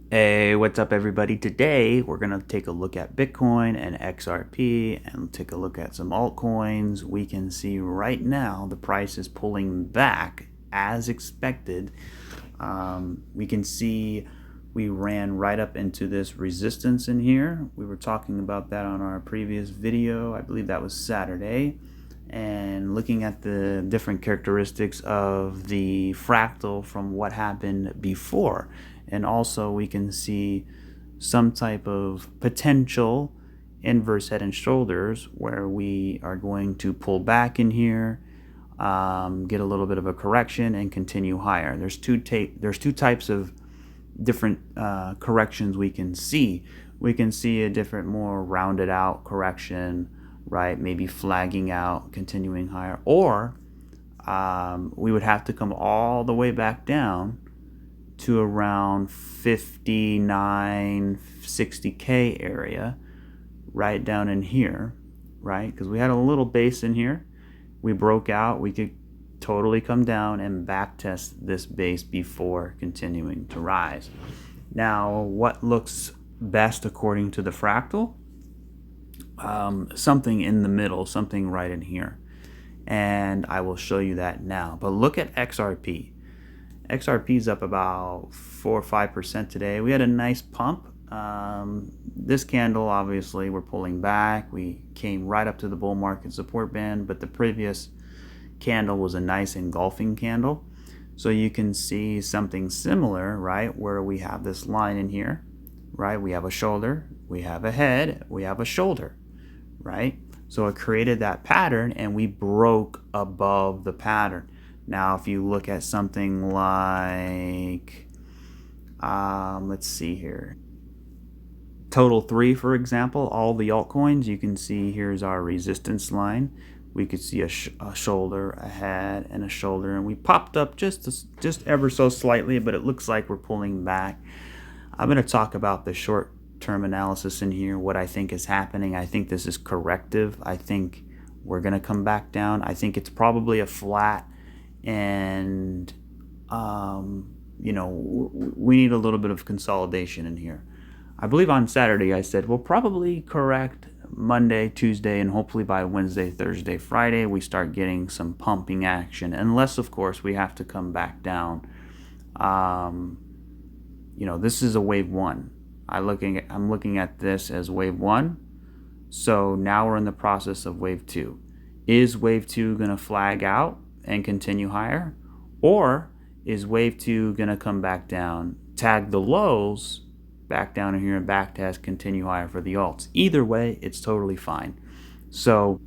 Hey, what's up, everybody? Today we're going to take a look at Bitcoin and XRP and take a look at some altcoins. We can see right now the price is pulling back as expected. We can see we ran right up into this resistance in here. We were talking about that on our previous video. I believe that was Saturday. And looking at the different characteristics of the fractal from what happened before. And also we can see some type of potential inverse head and shoulders where we are going to pull back in here, get a little bit of a correction and continue higher. There's two types of different corrections we can see. We can see a different, more rounded out correction, right? Maybe flagging out, continuing higher, or we would have to come all the way back down to around 59, 60K area, right down in here, right? Because we had a little base in here. We broke out. We could totally come down and back test this base before continuing to rise. Now, what looks best according to the fractal? Something in the middle, something right in here. And I will show you that now. But look at XRP. XRP is up about 4 or 5% today. We had a nice pump. This candle, obviously, we're pulling back. We came right up to the bull market support band, but the previous candle was a nice engulfing candle. So you can see something similar, right, where we have this line in here, right? We have a shoulder, we have a head, we have a shoulder, right? So it created that pattern and we broke above the pattern. Now, if you look at something like, let's see here, Total 3, for example, all the altcoins, you can see here's our resistance line. We could see a shoulder, a head, and a shoulder, and we popped up just ever so slightly, but it looks like we're pulling back. I'm going to talk about the short-term analysis in here, what I think is happening. I think this is corrective. I think we're going to come back down. I think it's probably a flat. And we need a little bit of consolidation in here. I believe on Saturday I said we'll probably correct Monday, Tuesday, and hopefully by Wednesday, Thursday, Friday we start getting some pumping action, unless of course we have to come back down. This is a wave one. I'm looking at this as wave one. So now we're in the process of wave two. Is wave two going to flag out and continue higher, or is wave two gonna come back down, tag the lows back down in here and back test, continue higher for the alts? Either way, it's totally fine. So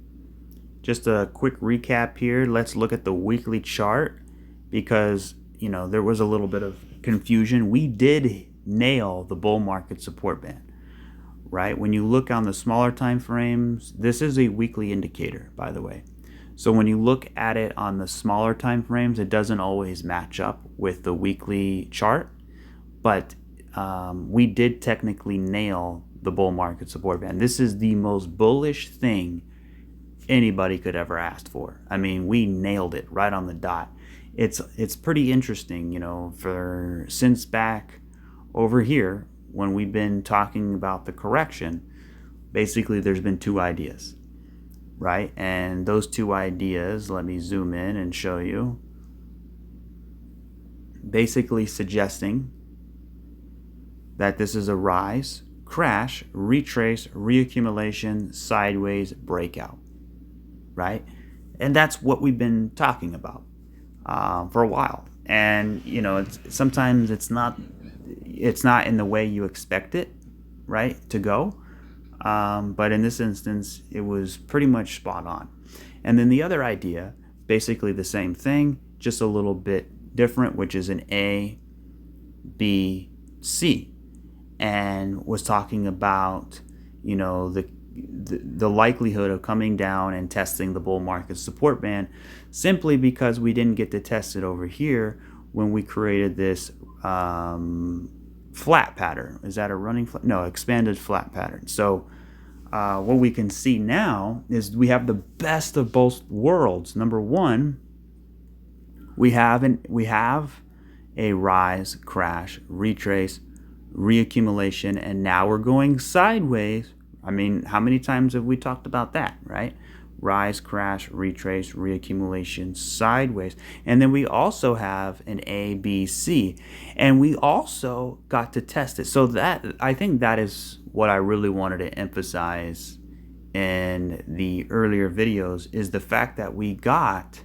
just a quick recap here. Let's look at the weekly chart, because there was a little bit of confusion. We did nail the bull market support band, right? When you look on the smaller time frames, this is a weekly indicator, by the way. So when you look at it on the smaller time frames, it doesn't always match up with the weekly chart, but we did technically nail the bull market support band. This is the most bullish thing anybody could ever ask for. I mean, we nailed it right on the dot. It's pretty interesting, for since back over here when we've been talking about the correction, basically there's been two ideas. Right? And those two ideas, let me zoom in and show you, basically suggesting that this is a rise, crash, retrace, reaccumulation, sideways, breakout, right? And that's what we've been talking about for a while. And sometimes it's not in the way you expect it, right, to go. But in this instance, it was pretty much spot on. And then the other idea, basically the same thing, just a little bit different, which is an A, B, C, and was talking about, the likelihood of coming down and testing the bull market support band, simply because we didn't get to test it over here when we created this flat pattern. Is that a running flat? No, expanded flat pattern. So what we can see now is we have the best of both worlds. Number one, we have a rise, crash, retrace, reaccumulation, and now we're going sideways. I mean, how many times have we talked about that, right? Rise, crash, retrace, reaccumulation, sideways. And then we also have an A, B, C. And we also got to test it. So that, I think that is what I really wanted to emphasize in the earlier videos, is the fact that we got,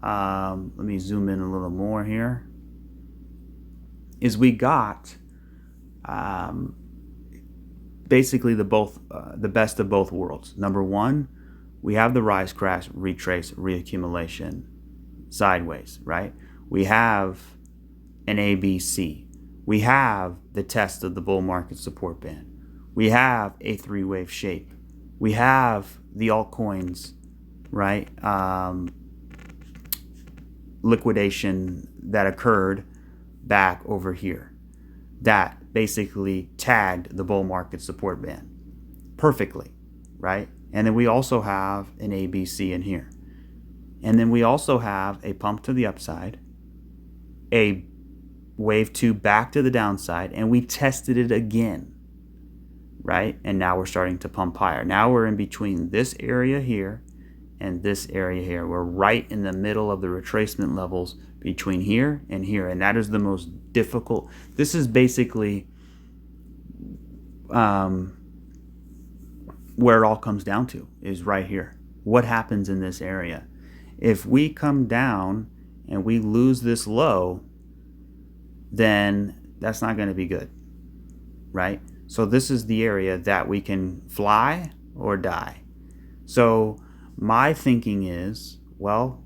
let me zoom in a little more here, is we got basically the best of both worlds. Number one, we have the rise, crash, retrace, reaccumulation, sideways, right? We have an ABC. We have the test of the bull market support band. We have a three-wave shape. We have the altcoins, right? Liquidation that occurred back over here that basically tagged the bull market support band perfectly, right? And then we also have an ABC in here. And then we also have a pump to the upside, a wave 2 back to the downside, and we tested it again, right? And now we're starting to pump higher. Now we're in between this area here and this area here. We're right in the middle of the retracement levels between here and here. And that is the most difficult. This is basically where it all comes down to, is right here. What happens in this area? If we come down and we lose this low, then that's not going to be good, right? So this is the area that we can fly or die. So my thinking is, well,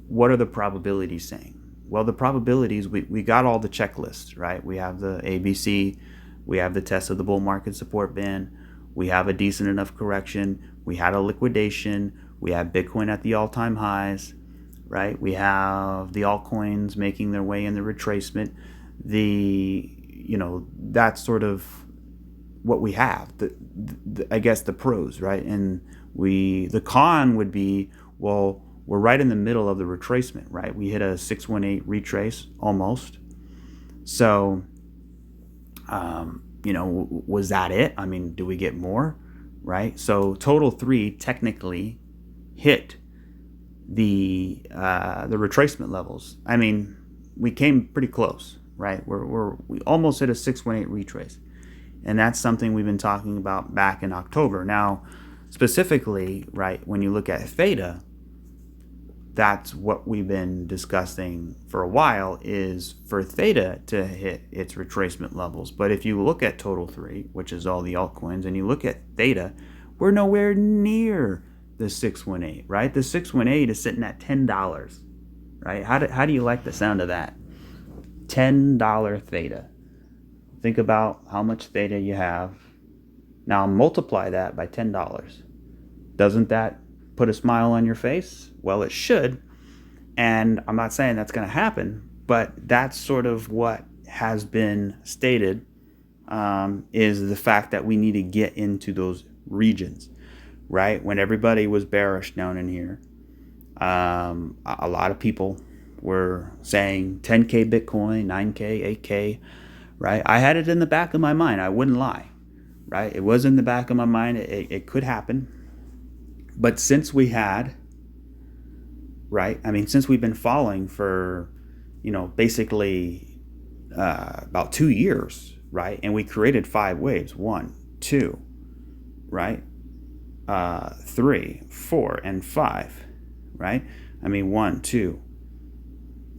what are the probabilities saying? Well, the probabilities, we got all the checklists, right? We have the ABC, we have the test of the bull market support band, we have a decent enough correction, we had a liquidation, we have Bitcoin at the all-time highs, right? We have the altcoins making their way in the retracement. That's sort of what we have. I guess the pros, right? And the con would be, well, we're right in the middle of the retracement, right? We hit a 618 retrace almost. So, was that it? I mean, do we get more, right? So total 3 technically hit the retracement levels. I mean, we came pretty close, right? We almost hit a 618 retrace, and that's something we've been talking about back in October. Now, specifically, right, when you look at THETA, that's what we've been discussing for a while, is for THETA to hit its retracement levels. But if you look at total 3, which is all the altcoins, and you look at THETA, we're nowhere near the 618, right? The 618 is sitting at $10, right? How do you like the sound of that? $10 THETA. Think about how much THETA you have. Now multiply that by $10. Doesn't that put a smile on your face? Well, it should. And I'm not saying that's going to happen, but that's sort of what has been stated, is the fact that we need to get into those regions, right? When everybody was bearish down in here, a lot of people were saying 10K Bitcoin, 9K, 8K, right? I had it in the back of my mind. I wouldn't lie, right? It was in the back of my mind. It could happen. But since we had, right, I mean, since we've been falling for, basically about 2 years, right? And we created 5 waves, 1, 2, right? 3, 4, and 5, right? I mean, 1, 2,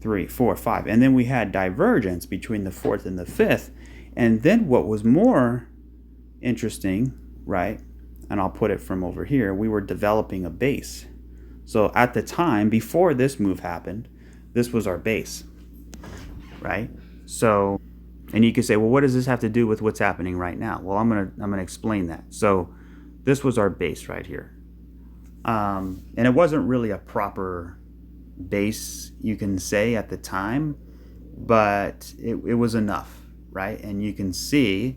3, 4, 5. And then we had divergence between the 4th and the 5th. And then what was more interesting, right? And I'll put it from over here, we were developing a base. So at the time, before this move happened, this was our base, right? So, and you could say, well, what does this have to do with what's happening right now? Well, I'm gonna explain that. So this was our base right here. And it wasn't really a proper base, you can say, at the time, but it was enough, right? And you can see,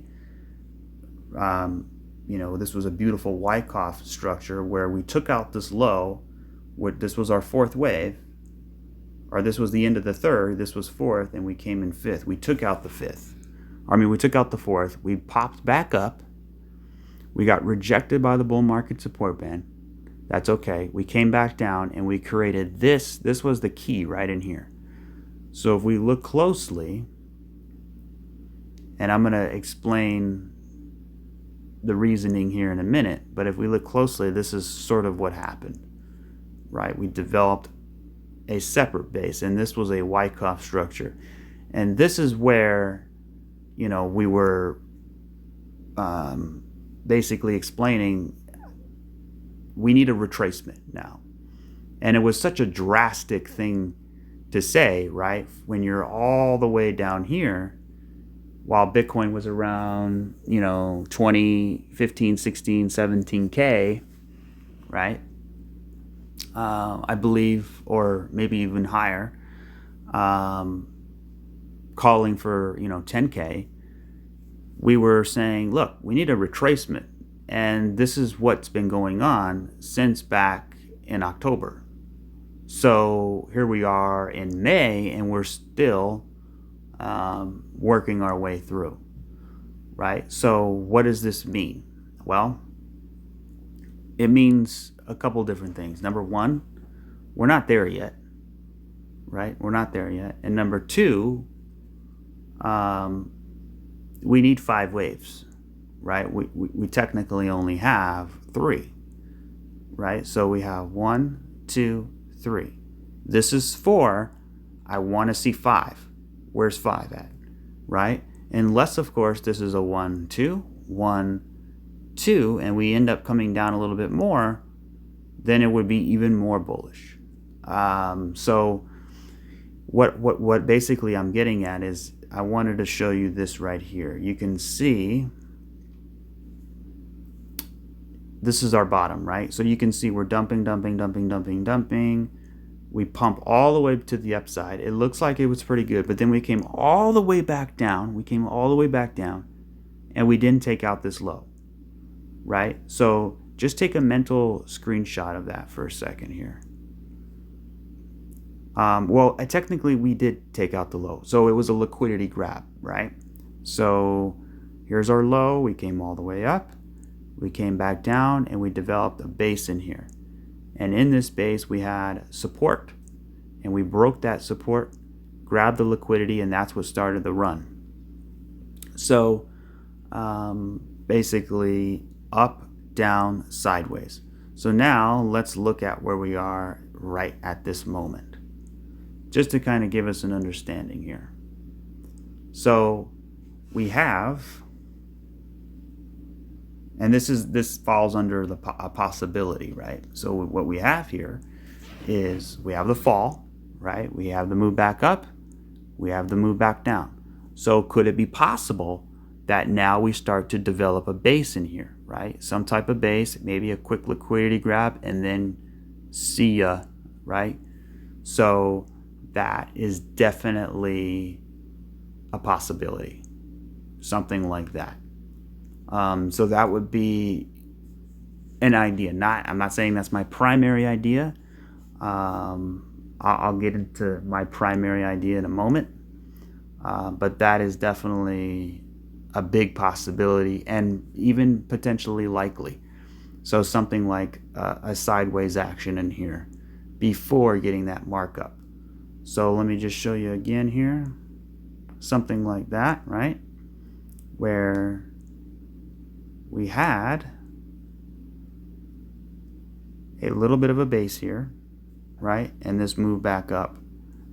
this was a beautiful Wyckoff structure where we took out this low. This was our 4th wave, or this was the end of the 3rd, this was 4th, and we came in 5th. We took out the 5th we took out the fourth. We popped back up. We got rejected by the bull market support band. That's okay. We came back down and we created this. This was the key right in here. So if we look closely, and I'm going to explain the reasoning here in a minute, but if we look closely, this is sort of what happened, right? We developed a separate base, and this was a Wyckoff structure. And this is where, we were basically explaining we need a retracement now. And it was such a drastic thing to say, right? When you're all the way down here, while Bitcoin was around, 20, 15, 16, 17K, right? I believe, or maybe even higher, calling for, 10K, we were saying, look, we need a retracement. And this is what's been going on since back in October. So here we are in May, and we're still working our way through, right? So what does this mean? Well, it means a couple different things. Number one, we're not there yet, right? We're not there yet. And number two, we need 5 waves, right? We technically only have 3, right? So we have 1, 2, 3. This is 4. I want to see 5. Where's 5 at, right? Unless, of course, this is a 1, 2, 1, 2, and we end up coming down a little bit more, then it would be even more bullish. So what basically I'm getting at is I wanted to show you this right here. You can see this is our bottom, right? So you can see we're dumping. We pump all the way to the upside. It looks like it was pretty good, but then we came all the way back down. And we didn't take out this low, right? So just take a mental screenshot of that for a second here. Technically we did take out the low. So it was a liquidity grab, right? So here's our low. We came all the way up. We came back down, and we developed a base in here. And in this base, we had support, and we broke that support, grabbed the liquidity, and that's what started the run. So basically up, down, sideways. So now let's look at where we are right at this moment, just to kind of give us an understanding here. So we have, and this falls under a possibility, right? So what we have here is we have the fall, right? We have the move back up. We have the move back down. So could it be possible that now we start to develop a base in here, right? Some type of base, maybe a quick liquidity grab, and then see ya, right? So that is definitely a possibility, something like that. So that would be an idea. I'm not saying that's my primary idea. I'll get into my primary idea in a moment. But that is definitely a big possibility and even potentially likely. So something like a sideways action in here before getting that markup. So let me just show you again here. Something like that, right? Where we had a little bit of a base here, right? And this move back up.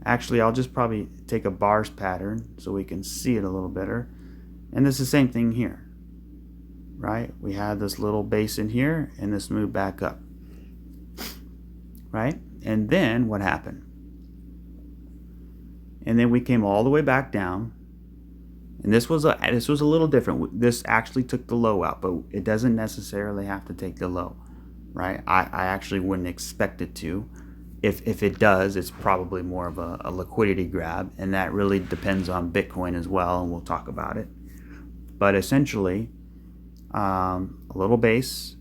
Actually, I'll just probably take a bars pattern so we can see it a little better. And it's the same thing here, right? We had this little base in here and this move back up, right? And then what happened? And then we came all the way back down. And this was a little different. This actually took the low out, but it doesn't necessarily have to take the low, right? I actually wouldn't expect it to. If it does, it's probably more of a liquidity grab, and that really depends on Bitcoin as well, and we'll talk about it. But essentially, a little base,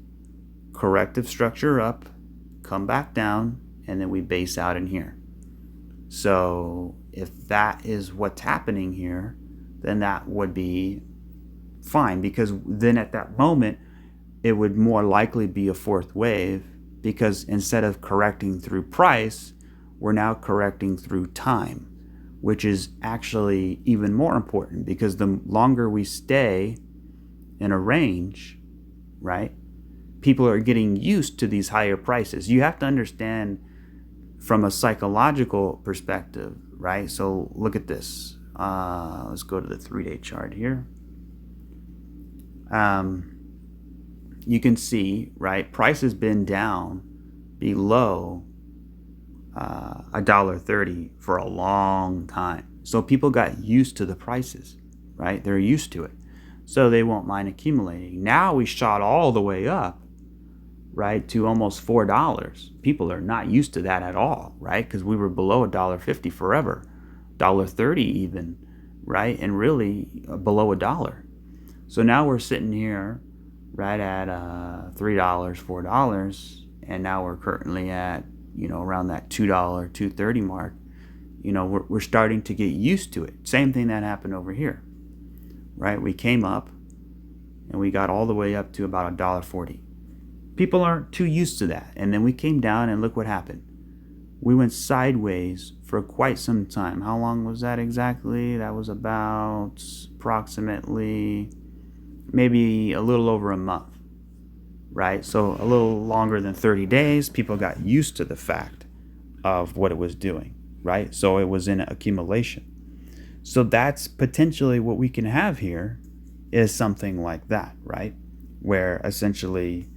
corrective structure up, come back down, and then we base out in here. So if that is what's happening here, then that would be fine, because then at that moment it would more likely be a fourth wave, because instead of correcting through price, we're now correcting through time, which is actually even more important, because the longer we stay in a range, right, people are getting used to these higher prices. You have to understand from a psychological perspective, right? So look at this. Let's go to the 3-day chart here. You can see, right, price has been down below $1.30 for a long time. So people got used to the prices, right? They're used to it. So they won't mind accumulating. Now we shot all the way up, right, to almost $4. People are not used to that at all, right? Because we were below $1.50 forever, $1.30 even, right? And really below $1. So now we're sitting here right at $3, $4, and now we're currently at, around that $2, $2.30 mark. We're starting to get used to it. Same thing that happened over here, right? We came up and we got all the way up to about $1.40. People aren't too used to that. And then we came down, and look what happened. We went sideways for quite some time. How long was that exactly? That was about approximately maybe a little over a month, right? So a little longer than 30 days. People got used to the fact of what it was doing, right? So it was in accumulation. So that's potentially what we can have here, is something like that, right? Where essentially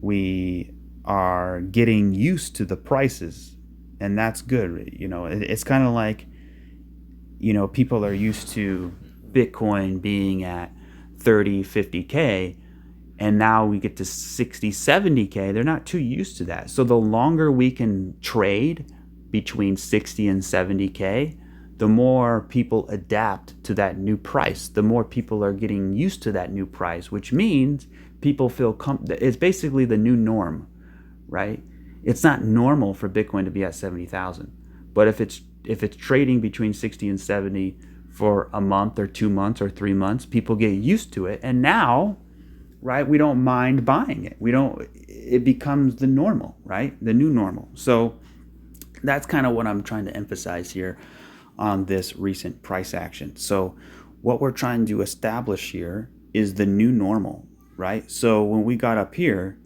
we are getting used to the prices, and that's good. It's kind of like, people are used to Bitcoin being at 30, 50K, and now we get to 60, 70K. They're not too used to that. So the longer we can trade between 60 and 70K, the more people adapt to that new price, the more people are getting used to that new price, which means people feel it's basically the new norm, right? It's not normal for Bitcoin to be at 70,000, but if it's trading between 60 and 70 for a month or 2 months or 3 months, people get used to it, and now, right, we don't mind buying it. It becomes the normal, right? The new normal. So that's kind of what I'm trying to emphasize here on this recent price action. So what we're trying to establish here is the new normal, right? So when we got up here,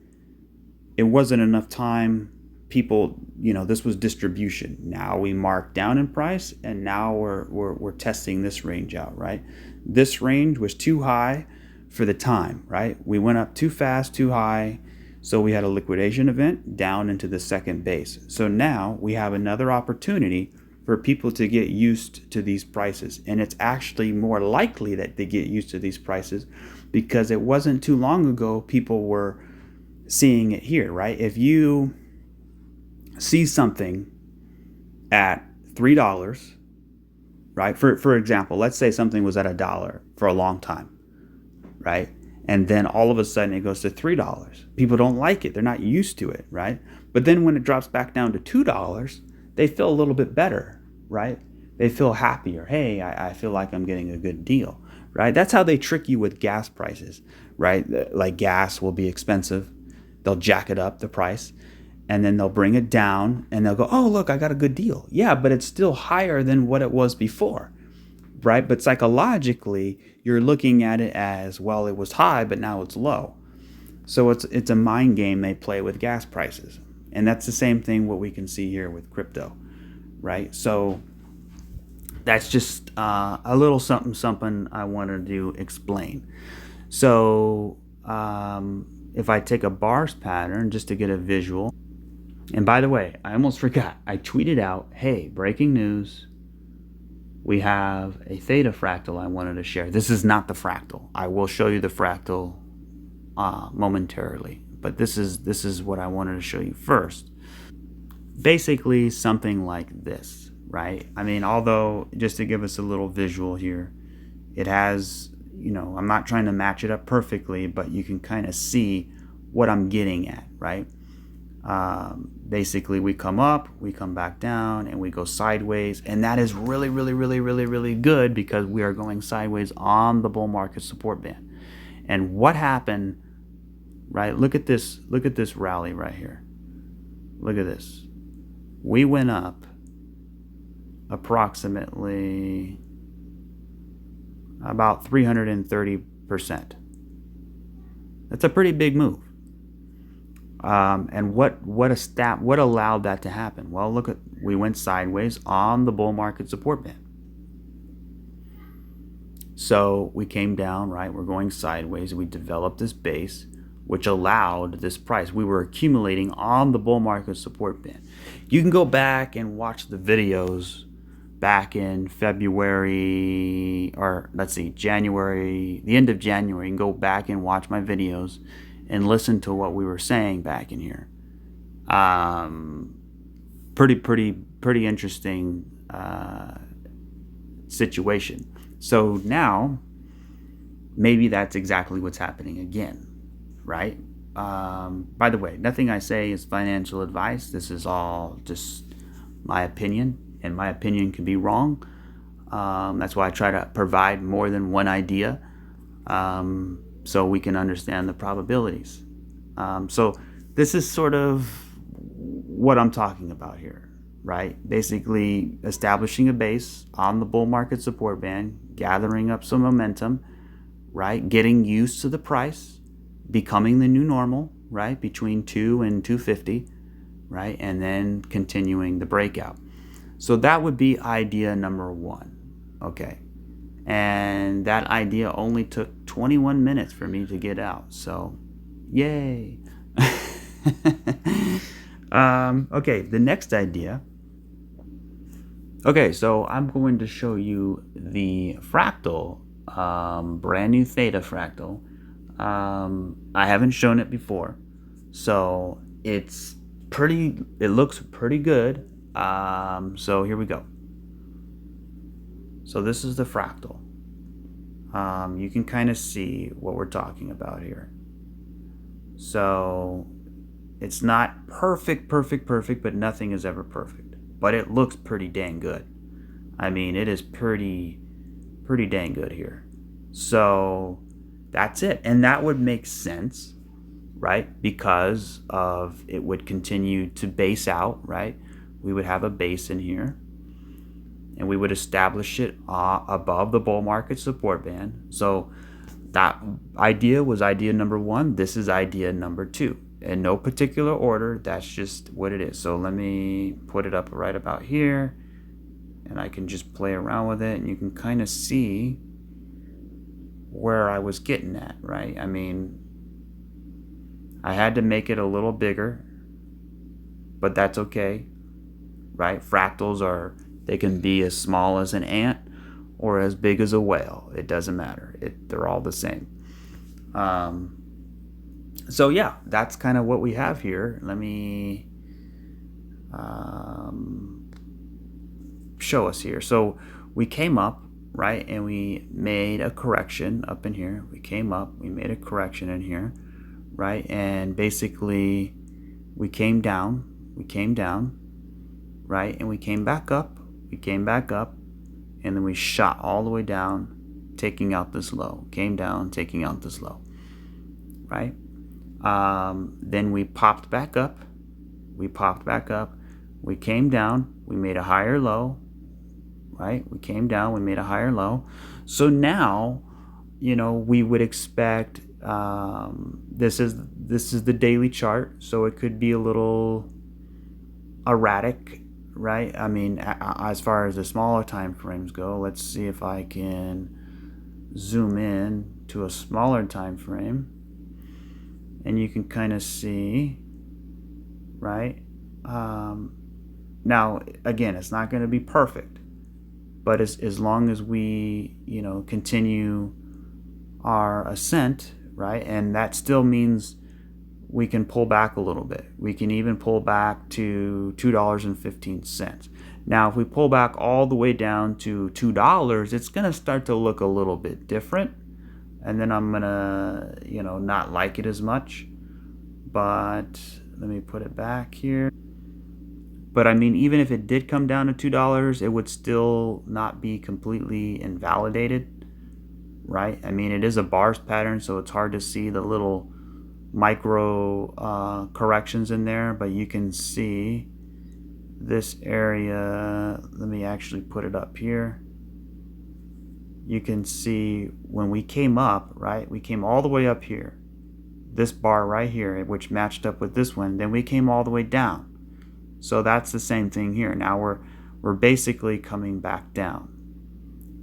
it wasn't enough time. People, this was distribution. Now we marked down in price, and now we're testing this range out, right? This range was too high for the time, right? We went up too fast, too high. So we had a liquidation event down into the second base. So now we have another opportunity for people to get used to these prices. And it's actually more likely that they get used to these prices, because it wasn't too long ago people were seeing it here, right? If you see something at $3, right? For example, let's say something was at $1 for a long time, right? And then all of a sudden it goes to $3. People don't like it. They're not used to it, right? But then when it drops back down to $2, they feel a little bit better, right? They feel happier. Hey, I feel like I'm getting a good deal, right? That's how they trick you with gas prices, right? Like gas will be expensive. They'll jack it up, the price, and then they'll bring it down, and they'll go, oh, look, I got a good deal. Yeah, but it's still higher than what it was before, right? But psychologically, you're looking at it as, well, it was high, but now it's low. So it's a mind game they play with gas prices. And that's the same thing what we can see here with crypto, right? So that's just a little something I wanted to explain. So if I take a bars pattern just to get a visual, and by the way, I almost forgot, I tweeted out, hey, breaking news, we have a theta fractal I wanted to share. This is not the fractal. I will show you the fractal momentarily, but this is what I wanted to show you first. Basically something like this, right? I mean, although, just to give us a little visual here, it has, I'm not trying to match it up perfectly, but you can kind of see what I'm getting at, right? Basically, we come up, we come back down, and we go sideways, and that is really, really, really, really, really good because we are going sideways on the bull market support band. And what happened, right? Look at this rally right here. Look at this. We went up approximately about 330%. That's a pretty big move. And what allowed that to happen? Well, look, we went sideways on the bull market support band. So we came down, right? We're going sideways. We developed this base, which allowed this price. We were accumulating on the bull market support band. You can go back and watch the videos back in February, or let's see, January, the end of January. You can go back and watch my videos and listen to what we were saying back in here. Pretty interesting situation. So now, maybe that's exactly what's happening again, right? By the way, nothing I say is financial advice. This is all just my opinion, and my opinion can be wrong. That's why I try to provide more than one idea. So we can understand the probabilities. So this is sort of what I'm talking about here, right? Basically establishing a base on the bull market support band, gathering up some momentum, right? Getting used to the price, becoming the new normal, right? Between 2 and 250, right? And then continuing the breakout. So that would be idea number 1, okay? And that idea only took 21 minutes for me to get out. So, yay. Okay, the next idea. Okay, so I'm going to show you the fractal, brand new theta fractal. I haven't shown it before. So it looks pretty good. So here we go. So this is the fractal. You can kind of see what we're talking about here. So it's not perfect, but nothing is ever perfect. But it looks pretty dang good. I mean, it is pretty dang good here. So that's it. And that would make sense, right? Because of it would continue to base out, right? We would have a base in here, and we would establish it above the bull market support band. So that idea was idea number 1. This is idea number 2. In no particular order, that's just what it is. So let me put it up right about here, and I can just play around with it, and you can kind of see where I was getting at, right? I mean, I had to make it a little bigger, but that's okay, right? Fractals they can be as small as an ant or as big as a whale. It doesn't matter. They're all the same. So yeah, that's kind of what we have here. Let me show us here. So we came up, right, and we made a correction up in here. We came up, we made a correction in here, right, and basically we came down, right, and we came back up, and then we shot all the way down, taking out this low. Came down, taking out this low, right? Then we popped back up. We came down, we made a higher low, right? We came down, we made a higher low. So now, we would expect, this is the daily chart, so it could be a little erratic, right? I mean, as far as the smaller time frames go, let's see if I can zoom in to a smaller time frame, and you can kind of see, right? Now, again, it's not going to be perfect, but as long as we, continue our ascent, right? And that still means we can pull back a little bit. We can even pull back to $2.15. Now, if we pull back all the way down to $2, it's going to start to look a little bit different. And then I'm going to, not like it as much. But me put it back here. But I mean, even if it did come down to $2, it would still not be completely invalidated, right? I mean, it is a bars pattern, so it's hard to see the little micro corrections in there, but you can see this area. Let me actually put it up here. You can see when we came up, right? We came all the way up here, this bar right here, which matched up with this one. Then we came all the way down. So that's the same thing here. Now we're basically coming back down,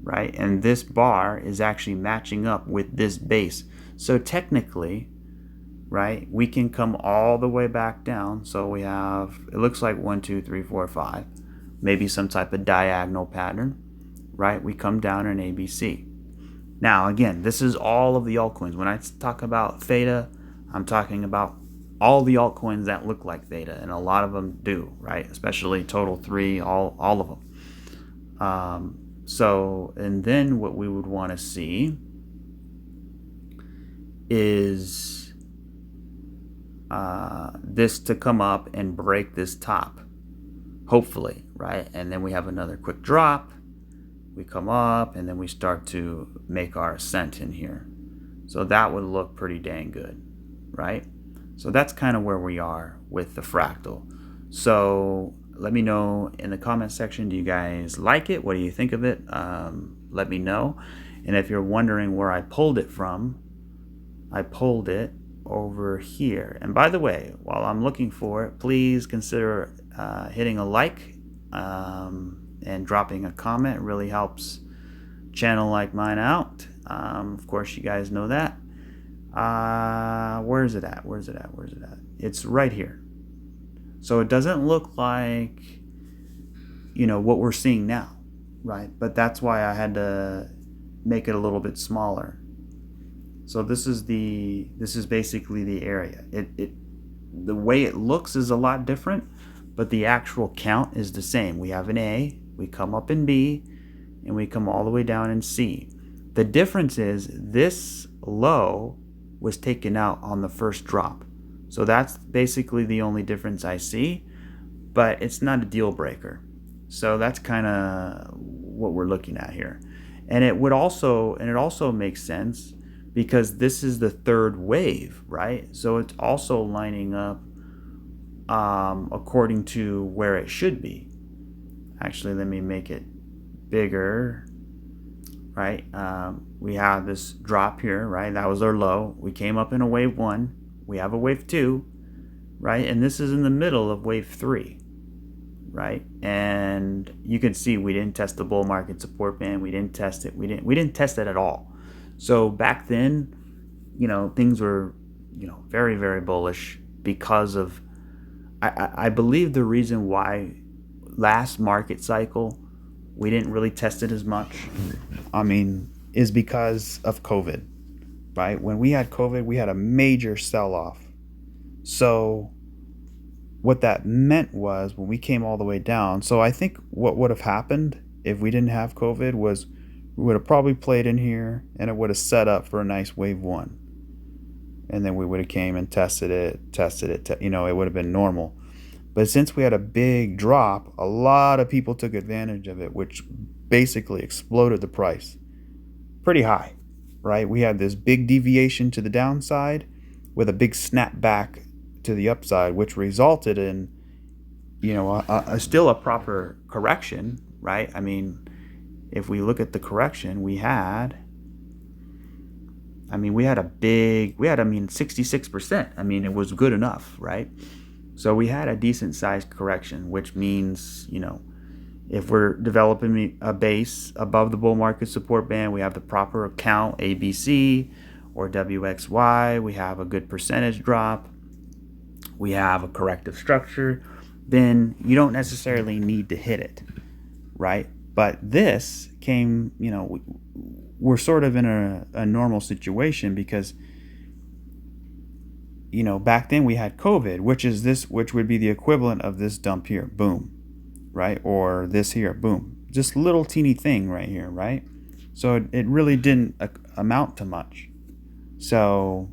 right? And this bar is actually matching up with this base. So technically, right, we can come all the way back down. So we have, it looks like 1, 2, 3, 4, 5, maybe some type of diagonal pattern, right? We come down in ABC. Now, again, this is all of the altcoins. When I talk about theta, I'm talking about all the altcoins that look like theta, and a lot of them do, right? Especially total 3, all of them. So, and then what we would want to see is this to come up and break this top, hopefully, right? And then we have another quick drop. We come up, and then we start to make our ascent in here. So that would look pretty dang good, right? So that's kind of where we are with the fractal. So let me know in the comment section, do you guys like it? What do you think of it? Let me know. And if you're wondering where I pulled it from, I pulled it over here. And by the way, while I'm looking for it, please consider hitting a like and dropping a comment. It really helps channel like mine out. Of course, you guys know that. Where is it at? Where's it at? Where's it at? It's right here. So it doesn't look like, what we're seeing now, right? But that's why I had to make it a little bit smaller. So this is basically the area. The way it looks is a lot different, but the actual count is the same. We have an A, we come up in B, and we come all the way down in C. The difference is this low was taken out on the first drop. So that's basically the only difference I see, but it's not a deal breaker. So that's kind of what we're looking at here. And it also makes sense because this is the third wave, right? So it's also lining up according to where it should be. Actually, let me make it bigger. Right, we have this drop here, right? That was our low. We came up in a wave 1. We have a wave 2, right? And this is in the middle of wave 3, right? And you can see we didn't test the bull market support band. We didn't test it. We didn't test it at all. So back then, things were, very, very bullish because of, I believe the reason why last market cycle we didn't really test it as much, is because of COVID, right? When we had COVID, we had a major sell-off. So what that meant was when we came all the way down, so I think what would have happened if we didn't have COVID was we would have probably played in here and it would have set up for a nice wave 1. And then we would have came and tested it, it would have been normal. But since we had a big drop, a lot of people took advantage of it, which basically exploded the price pretty high, right? We had this big deviation to the downside with a big snap back to the upside, which resulted in, still a proper correction, right? If we look at the correction, we had 66%. It was good enough, right? So we had a decent sized correction, which means, if we're developing a base above the bull market support band, we have the proper count ABC or WXY, we have a good percentage drop, we have a corrective structure, then you don't necessarily need to hit it, right? But this came, we're sort of in a normal situation because back then we had COVID, which would be the equivalent of this dump here, boom, right? Or this here, boom. Just little teeny thing right here, right? So it really didn't amount to much. So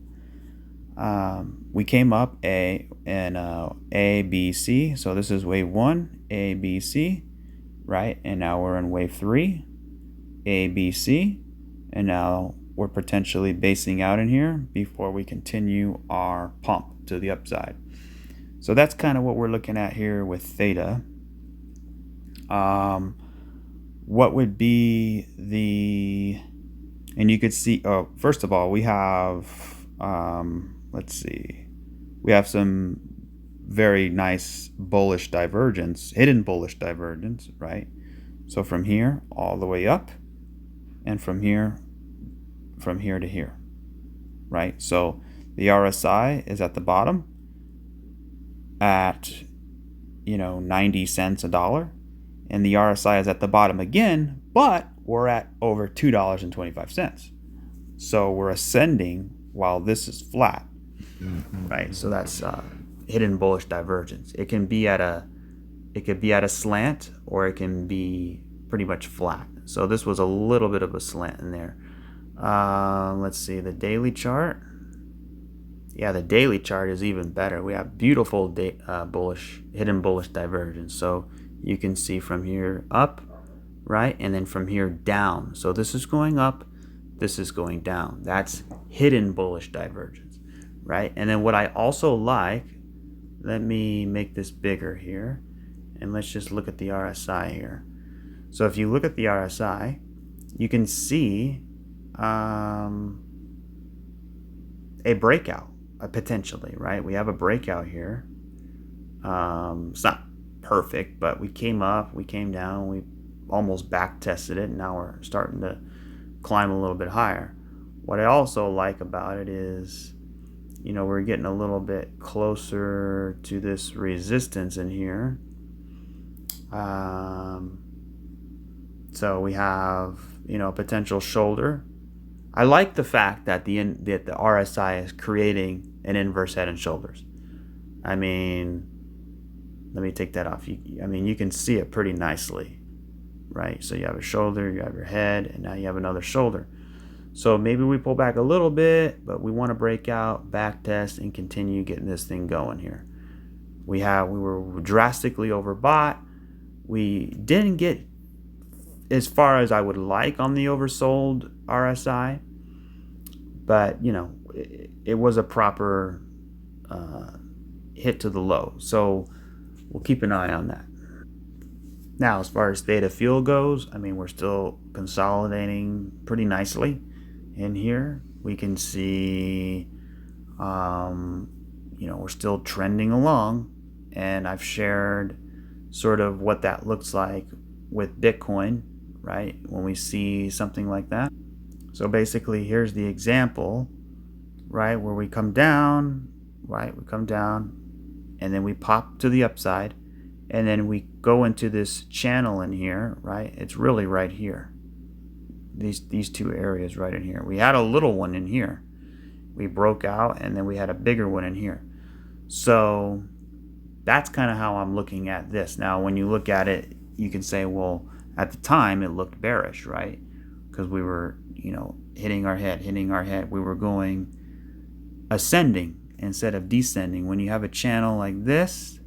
We came up A, B, C. So this is wave 1, A, B, C, right? And now we're in wave 3, A, B, C. And now we're potentially basing out in here before we continue our pump to the upside. So that's kind of what we're looking at here with theta. What would be the, and you could see, first of all, we have, let's see, we have some very nice bullish divergence, hidden bullish divergence, right? So from here all the way up, and from here to here, right? So the RSI is at the bottom at 90 cents a dollar, and the RSI is at the bottom again, but we're at over $2.25. So we're ascending while this is flat, right? So that's hidden bullish divergence. It could be at a slant, or it can be pretty much flat. So this was a little bit of a slant in there. Let's see the daily chart. Yeah, the daily chart is even better. We have beautiful hidden bullish divergence. So you can see from here up, right, and then from here down. So this is going up, this is going down. That's hidden bullish divergence, right? And then what I also like, let me make this bigger here, and let's just look at the RSI here. So if you look at the RSI, you can see a breakout, potentially, right? We have a breakout here. It's not perfect, but we came up, we came down, we almost back tested it, and now we're starting to climb a little bit higher. What I also like about it is, we're getting a little bit closer to this resistance in here. So we have, a potential shoulder. I like the fact that the RSI is creating an inverse head and shoulders. I mean, let me take that off. You can see it pretty nicely, right? So you have a shoulder, you have your head, and now you have another shoulder. So maybe we pull back a little bit, but we want to break out, back test, and continue getting this thing going here. We were drastically overbought. We didn't get as far as I would like on the oversold RSI, but it was a proper hit to the low. So we'll keep an eye on that. Now, as far as THETA goes, we're still consolidating pretty nicely in here. We can see, we're still trending along, and I've shared sort of what that looks like with Bitcoin, right? When we see something like that. So basically, here's the example, right? Where we come down, right? We come down, and then we pop to the upside, and then we go into this channel in here, right? It's really right here. These two areas right in here. We had a little one in here. We broke out, and then we had a bigger one in here. So that's kind of how I'm looking at this. Now, when you look at it, you can say, well, at the time it looked bearish, right? Because we were, hitting our head. We were going ascending instead of descending. When you have a channel like this,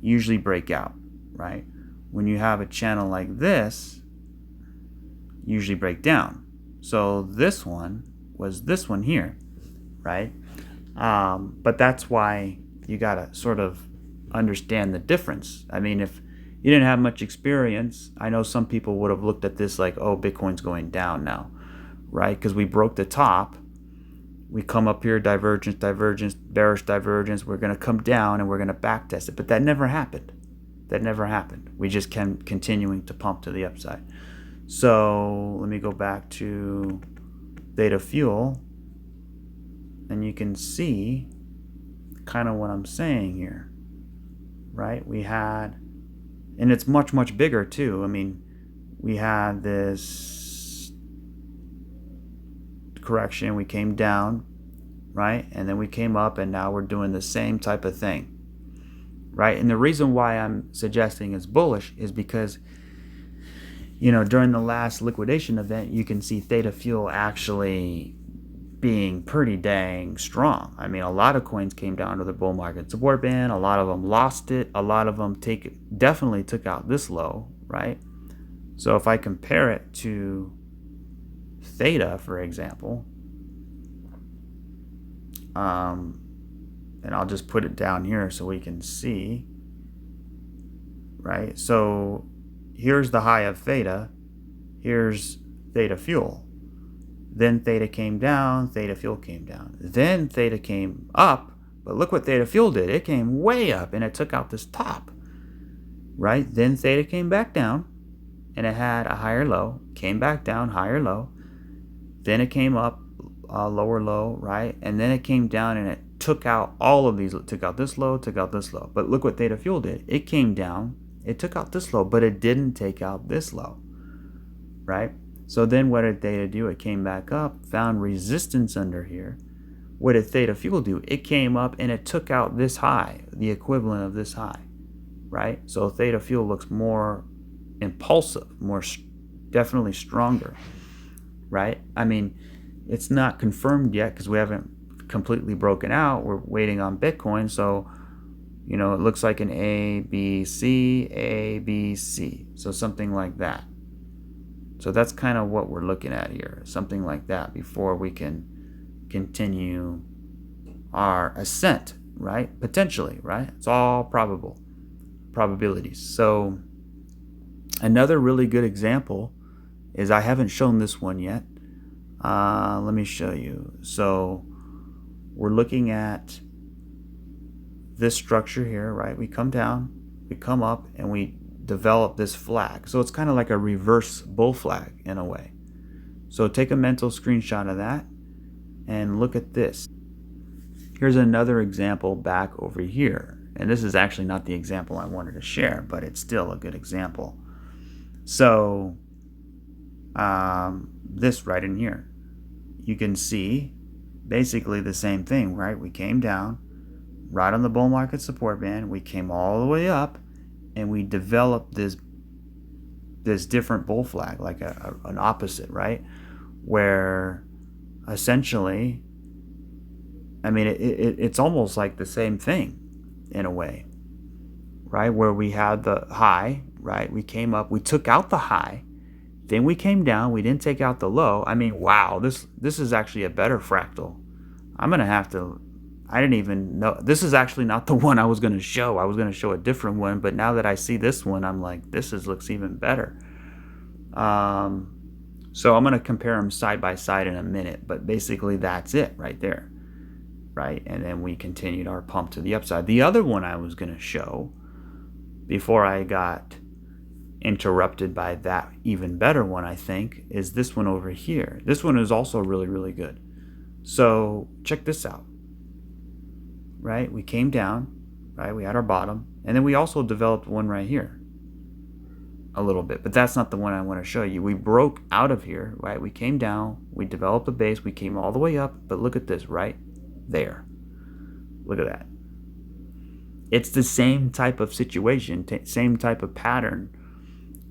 usually break out, right? When you have a channel like this, usually break down. So this one was this one here, right? But that's why you gotta sort of understand the difference. If you didn't have much experience, I know some people would have looked at this like, oh, Bitcoin's going down now, right? Because we broke the top. We come up here, divergence, bearish divergence. We're going to come down and we're going to back test it. But that never happened. We just kept continuing to pump to the upside. So let me go back to THETA, and you can see kind of what I'm saying here, right? We had, and it's much, much bigger too. We had this correction, we came down, right? And then we came up, and now we're doing the same type of thing, right? And the reason why I'm suggesting it's bullish is because, during the last liquidation event, you can see THETA actually being pretty dang strong. I mean, a lot of coins came down to the bull market support band. A lot of them lost it. A lot of them definitely took out this low, right? So if I compare it to Theta, for example, and I'll just put it down here so we can see, right? So here's the high of Theta. Here's THETA-FUEL. Then Theta came down, THETA-FUEL came down. Then Theta came up, but look what THETA-FUEL did. It came way up and it took out this top, right? Then Theta came back down and it had a higher low, came back down, higher low. Then it came up, lower low, right? And then it came down and it took out all of these, took out this low, took out this low. But look what THETA-FUEL did. It came down, it took out this low, but it didn't take out this low, right? So then what did Theta do? It came back up, found resistance under here. What did THETA-FUEL do? It came up and it took out this high, the equivalent of this high, right? So THETA-FUEL looks more impulsive, more definitely stronger, right? I mean, it's not confirmed yet because we haven't completely broken out. We're waiting on Bitcoin. So, you know, it looks like an A, B, C, A, B, C. So something like that. So that's kind of what we're looking at here, something like that before we can continue our ascent, right? Potentially, right? It's all probabilities. So another really good example is, I haven't shown this one yet. Let me show you. So we're looking at this structure here, right? We come down, we come up, and we develop this flag. So it's kind of like a reverse bull flag in a way. So take a mental screenshot of that and look at this. Here's another example back over here. And this is actually not the example I wanted to share, but it's still a good example. So this right in here, you can see basically the same thing, right? We came down right on the bull market support band. We came all the way up and we developed this different bull flag, like an opposite, right? Where essentially, I mean, it's almost like the same thing in a way, right? Where we had the high, right? We came up, we took out the high, then we came down, we didn't take out the low. I mean, wow, this is actually a better fractal. I'm gonna have to, I didn't even know, this is actually not the one I was gonna show. I was gonna show a different one, but now that I see this one, I'm like, looks even better. So I'm gonna compare them side by side in a minute, but basically that's it right there, right? And then we continued our pump to the upside. The other one I was gonna show before I got interrupted by that even better one, I think, is this one over here. This one is also really, really good. So check this out, right? We came down, right? We had our bottom, and then we also developed one right here a little bit, but that's not the one I want to show you. We broke out of here, right? We came down, we developed a base, we came all the way up, but look at this right there. Look at that. It's the same type of situation, same type of pattern,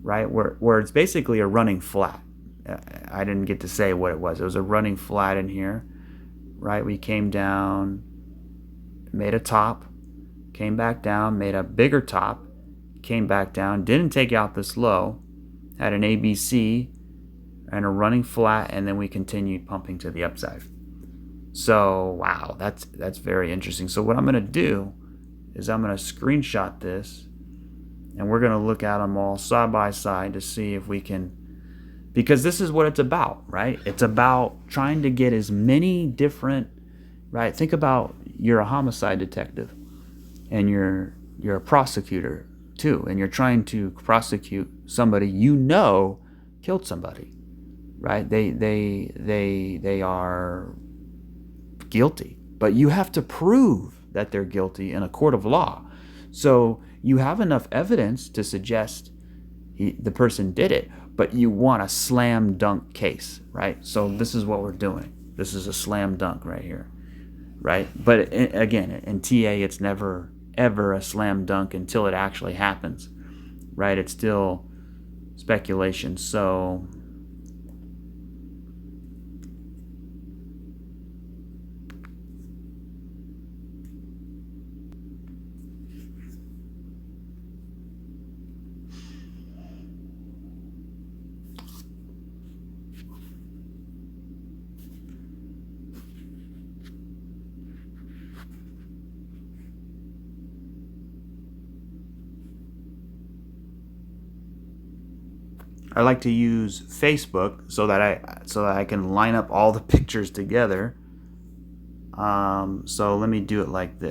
right? Where it's basically a running flat. I didn't get to say what it was. It was a running flat in here, right? We came down, made a top, came back down, made a bigger top, came back down, didn't take out this low, had an ABC and a running flat, and then we continued pumping to the upside. So wow, that's very interesting. So what I'm going to do is I'm going to screenshot this, and we're going to look at them all side by side to see if we can, because this is what it's about, right? It's about trying to get as many different, right? Think about, you're a homicide detective and you're a prosecutor too, and you're trying to prosecute somebody you know killed somebody, right? They are guilty, but you have to prove that they're guilty in a court of law. So you have enough evidence to suggest the person did it, but you want a slam dunk case, right? So this is what we're doing. This is a slam dunk right here, right? But again, in TA, it's never ever a slam dunk until it actually happens, right? It's still speculation. So I like to use Facebook so that I can line up all the pictures together. So let me do it like this.